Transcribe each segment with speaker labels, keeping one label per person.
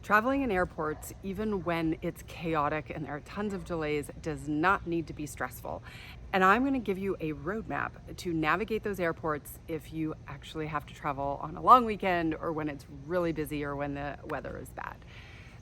Speaker 1: Traveling in airports, even when it's chaotic and there are tons of delays, does not need to be stressful. And I'm going to give you a roadmap to navigate those airports if you actually have to travel on a long weekend or when it's really busy or when the weather is bad.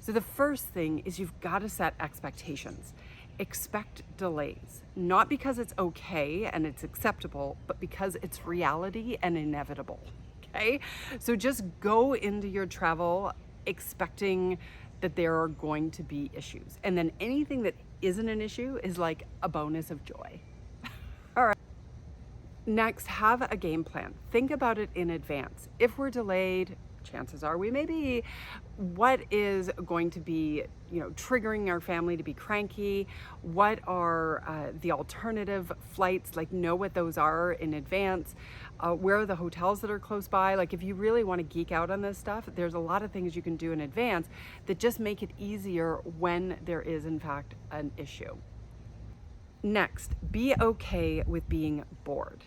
Speaker 1: So the first thing is you've got to set expectations. Expect delays, not because it's okay and it's acceptable, but because it's reality and inevitable. Okay? So just go into your travel expecting that there are going to be issues. And then anything that isn't an issue is like a bonus of joy. All right. Next, have a game plan. Think about it in advance. If we're delayed, chances are we may be. What is going to be, triggering our family to be cranky? What are the alternative flights? Like, know what those are in advance. Where are the hotels that are close by? Like, if you really want to geek out on this stuff, there's a lot of things you can do in advance that just make it easier when there is, in fact, an issue. Next, be okay with being bored.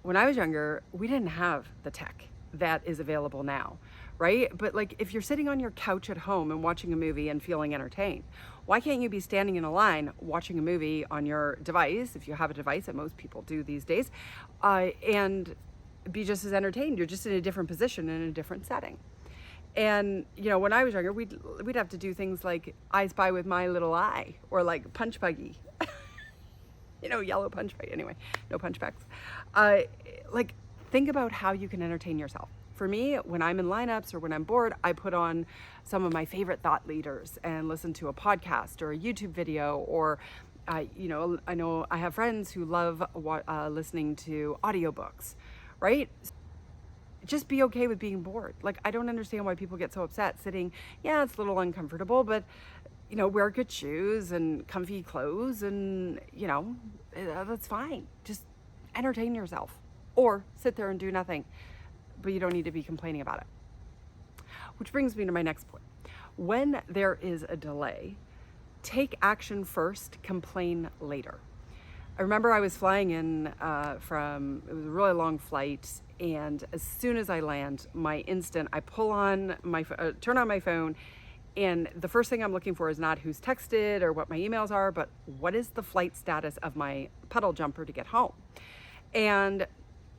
Speaker 1: When I was younger, we didn't have the tech that is available now, right? But like, if you're sitting on your couch at home and watching a movie and feeling entertained, why can't you be standing in a line watching a movie on your device, if you have a device that most people do these days, and be just as entertained? You're just in a different position in a different setting. And when I was younger, we'd have to do things like I Spy with My Little Eye, or like Punch Buggy. Yellow punch bag. Anyway, no punch bags. Think about how you can entertain yourself. For me, when I'm in lineups or when I'm bored, I put on some of my favorite thought leaders and listen to a podcast or a YouTube video, or I know I have friends who love listening to audiobooks, right? Just be okay with being bored. Like, I don't understand why people get so upset sitting. Yeah, it's a little uncomfortable, but wear good shoes and comfy clothes, and that's fine. Just entertain yourself, or sit there and do nothing, but you don't need to be complaining about it. Which brings me to my next point. When there is a delay, take action first, complain later. I remember I was flying in it was a really long flight, and as soon as I land, I pull on turn on my phone, and the first thing I'm looking for is not who's texted or what my emails are, but what is the flight status of my puddle jumper to get home? And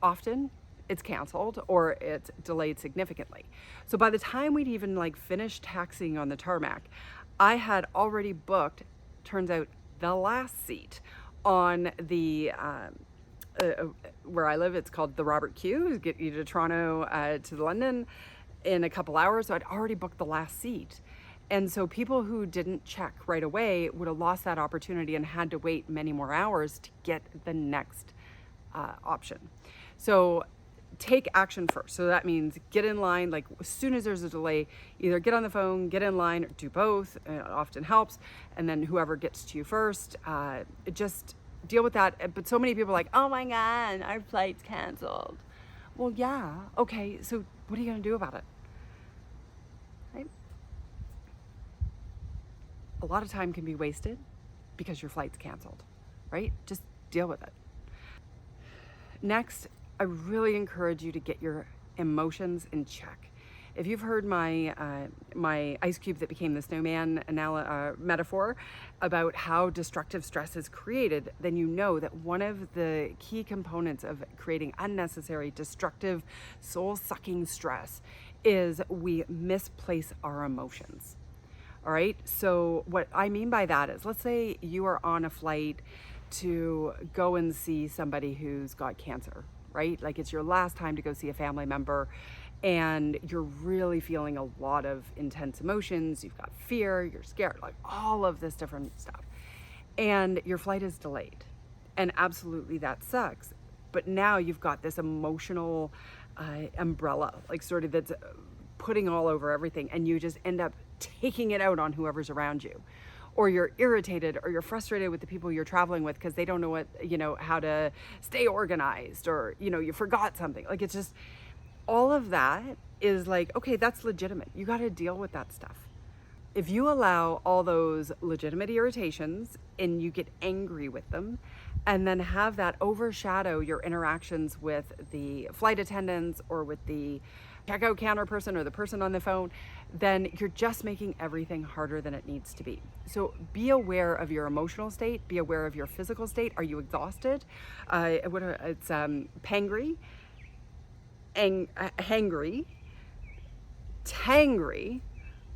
Speaker 1: often it's canceled or it's delayed significantly. So by the time we'd even finished taxiing on the tarmac, I had already booked, turns out, the last seat on the where I live. It's called the Robert Q. Get you to Toronto to London in a couple hours. So I'd already booked the last seat. And so people who didn't check right away would have lost that opportunity and had to wait many more hours to get the next option. So take action first. So that means get in line. Like, as soon as there's a delay, either get on the phone, get in line, or do both. It often helps. And then whoever gets to you first, just deal with that. But so many people are like, oh my God, our flight's canceled. Well, yeah. Okay. So what are you going to do about it? Right? A lot of time can be wasted because your flight's canceled, right? Just deal with it. Next, I really encourage you to get your emotions in check. If you've heard my ice cube that became the snowman metaphor about how destructive stress is created, then you know that one of the key components of creating unnecessary, destructive, soul-sucking stress is we misplace our emotions. All right. So what I mean by that is, let's say you are on a flight to go and see somebody who's got cancer, right? Like, it's your last time to go see a family member, and you're really feeling a lot of intense emotions. You've got fear, you're scared, like all of this different stuff. And your flight is delayed. And absolutely that sucks. But now you've got this emotional umbrella, like sort of that's putting all over everything, and you just end up taking it out on whoever's around you. Or you're irritated or you're frustrated with the people you're traveling with because they don't know how to stay organized, or you forgot something. Like, it's just, all of that is like, okay, that's legitimate. You got to deal with that stuff. If you allow all those legitimate irritations and you get angry with them, and then have that overshadow your interactions with the flight attendants or with the checkout counter person or the person on the phone, then you're just making everything harder than it needs to be. So be aware of your emotional state, be aware of your physical state. Are you exhausted? It's hangry, tangry,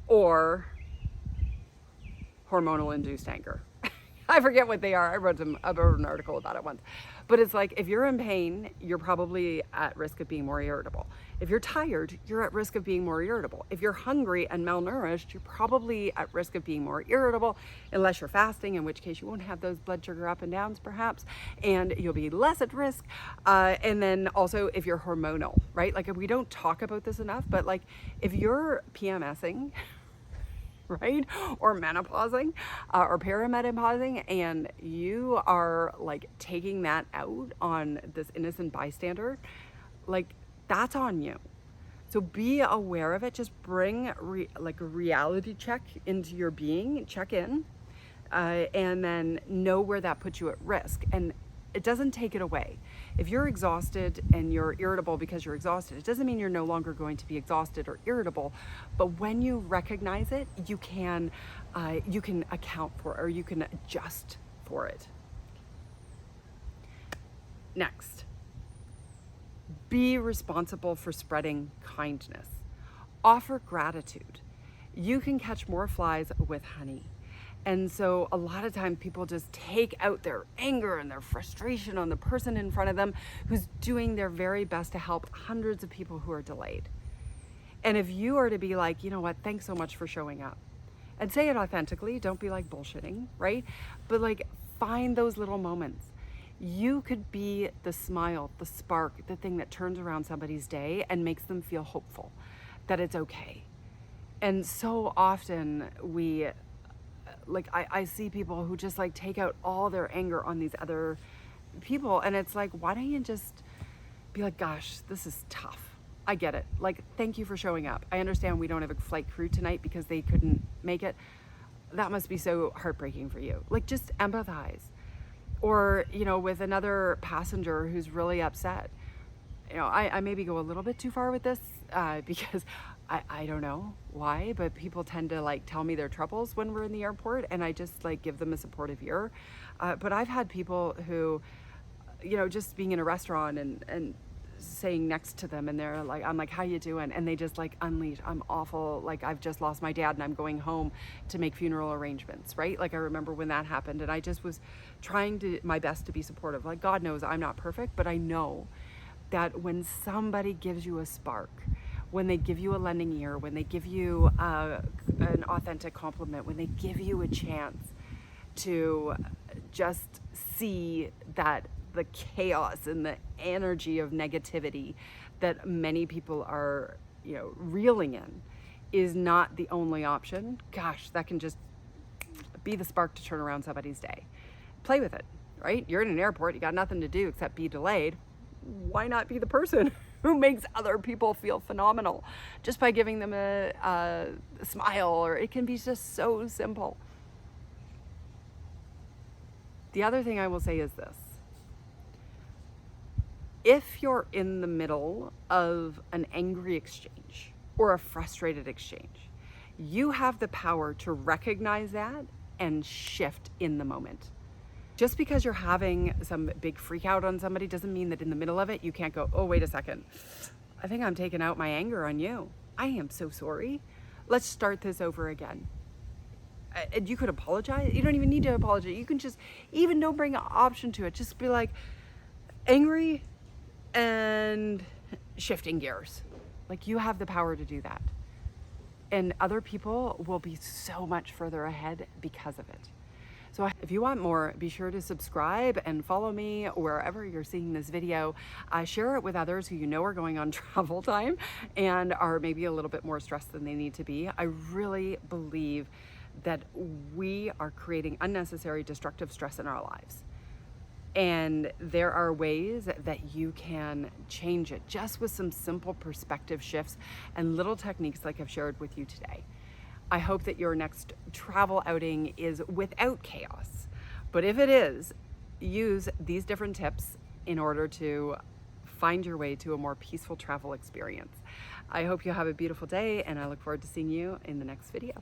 Speaker 1: or hormonal induced anger. I forget what they are. I wrote an article about it once. But it's like, if you're in pain, you're probably at risk of being more irritable. If you're tired, you're at risk of being more irritable. If you're hungry and malnourished, you're probably at risk of being more irritable, unless you're fasting, in which case you won't have those blood sugar up and downs perhaps, and you'll be less at risk. And then also if you're hormonal, right? Like, we don't talk about this enough, but like, if you're PMSing, right, or menopausing or perimenopausing, and you are like taking that out on this innocent bystander, like, that's on you. So be aware of it. Just bring like a reality check into your being, check in, and then know where that puts you at risk. And it doesn't take it away. If you're exhausted and you're irritable because you're exhausted, it doesn't mean you're no longer going to be exhausted or irritable. But when you recognize it, you can account for it, or you can adjust for it. Next, be responsible for spreading kindness. Offer gratitude. You can catch more flies with honey. And so a lot of times people just take out their anger and their frustration on the person in front of them who's doing their very best to help hundreds of people who are delayed. And if you are to be like, you know what, thanks so much for showing up, and say it authentically, don't be like bullshitting, right? But like, find those little moments. You could be the smile, the spark, the thing that turns around somebody's day and makes them feel hopeful, that it's okay. And so often I see people who just like take out all their anger on these other people, and it's like, why don't you just be like, gosh, this is tough. I get it. Like, thank you for showing up. I understand we don't have a flight crew tonight because they couldn't make it. That must be so heartbreaking for you. Like, just empathize. Or, you know, with another passenger who's really upset. You know, I maybe go a little bit too far with this because I don't know why, but people tend to like tell me their troubles when we're in the airport, and I just like give them a supportive ear. But I've had people who, you know, just being in a restaurant and saying next to them, and they're like, I'm like, how you doing? And they just like unleash, I'm awful. Like, I've just lost my dad and I'm going home to make funeral arrangements, right? Like, I remember when that happened, and I just was trying my best to be supportive. Like, God knows I'm not perfect, but I know that when somebody gives you a spark, when they give you a lending ear, when they give you an authentic compliment, when they give you a chance to just see that the chaos and the energy of negativity that many people are, you know, reeling in is not the only option, gosh, that can just be the spark to turn around somebody's day. Play with it, right? You're in an airport, you got nothing to do except be delayed. Why not be the person who makes other people feel phenomenal just by giving them a smile? Or it can be just so simple. The other thing I will say is this. If you're in the middle of an angry exchange or a frustrated exchange, you have the power to recognize that and shift in the moment. Just because you're having some big freak out on somebody doesn't mean that in the middle of it, you can't go, oh, wait a second. I think I'm taking out my anger on you. I am so sorry. Let's start this over again. And you could apologize. You don't even need to apologize. You can just, even don't bring an option to it. Just be like, angry and shifting gears. Like, you have the power to do that. And other people will be so much further ahead because of it. So if you want more, be sure to subscribe and follow me wherever you're seeing this video. Share it with others who you know are going on travel time and are maybe a little bit more stressed than they need to be. I really believe that we are creating unnecessary destructive stress in our lives. And there are ways that you can change it just with some simple perspective shifts and little techniques like I've shared with you today. I hope that your next travel outing is without chaos. But if it is, use these different tips in order to find your way to a more peaceful travel experience. I hope you have a beautiful day, and I look forward to seeing you in the next video.